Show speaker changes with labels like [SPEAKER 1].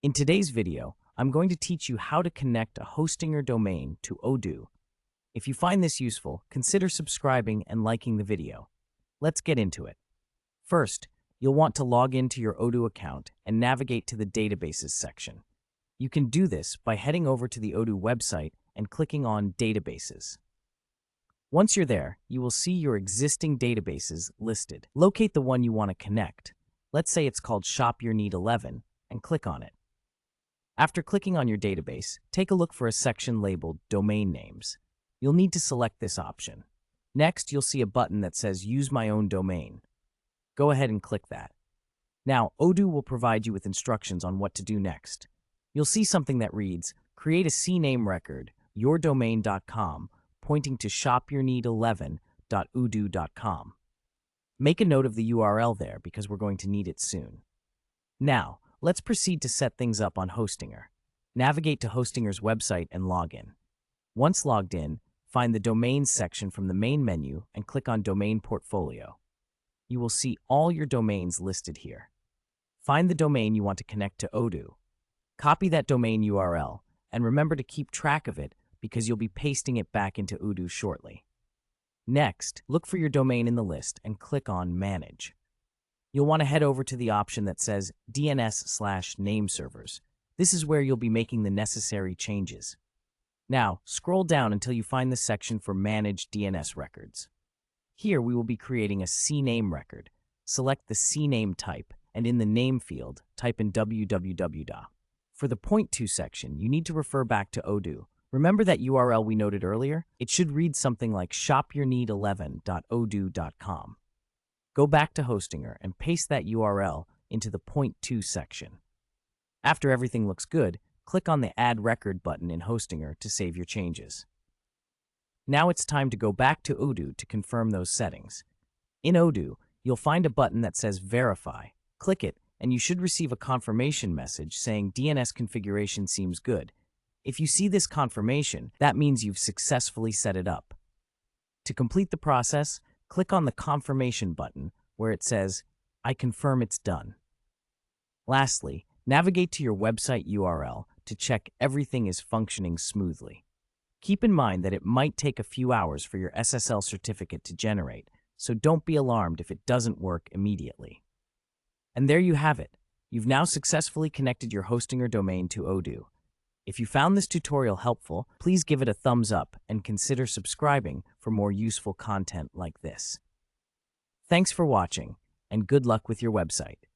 [SPEAKER 1] In today's video, I'm going to teach you how to connect a hosting or domain to Odoo. If you find this useful, consider subscribing and liking the video. Let's get into it. First, you'll want to log into your Odoo account and navigate to the Databases section. You can do this by heading over to the Odoo website and clicking on Databases. Once you're there, you will see your existing databases listed. Locate the one you want to connect. Let's say it's called Shop Your Need 11, and click on it. After clicking on your database, take a look for a section labeled Domain Names. You'll need to select this option. Next, you'll see a button that says Use My Own Domain. Go ahead and click that. Now, Odoo will provide you with instructions on what to do next. You'll see something that reads, Create a CNAME record, yourdomain.com, pointing to shopyourneed11.odoo.com. Make a note of the URL there because we're going to need it soon. Now, let's proceed to set things up on Hostinger. Navigate to Hostinger's website and log in. Once logged in, find the Domains section from the main menu and click on Domain Portfolio. You will see all your domains listed here. Find the domain you want to connect to Odoo. Copy that domain URL and remember to keep track of it because you'll be pasting it back into Odoo shortly. Next, look for your domain in the list and click on Manage. You'll want to head over to the option that says DNS/nameservers. This is where you'll be making the necessary changes. Now, scroll down until you find the section for Manage DNS Records. Here, we will be creating a CNAME record. Select the CNAME type, and in the name field, type in www. For the .to section, you need to refer back to Odoo. Remember that URL we noted earlier? It should read something like shopyourneed11.odoo.com. Go back to Hostinger and paste that URL into the .to section. After everything looks good, click on the Add Record button in Hostinger to save your changes. Now it's time to go back to Odoo to confirm those settings. In Odoo, you'll find a button that says Verify. Click it, and you should receive a confirmation message saying DNS configuration seems good. If you see this confirmation, that means you've successfully set it up. To complete the process, click on the Confirmation button where it says, I confirm it's done. Lastly, navigate to your website URL to check everything is functioning smoothly. Keep in mind that it might take a few hours for your SSL certificate to generate, so don't be alarmed if it doesn't work immediately. And there you have it. You've now successfully connected your Hostinger domain to Odoo. If you found this tutorial helpful, please give it a thumbs up and consider subscribing for more useful content like this. Thanks for watching, and good luck with your website.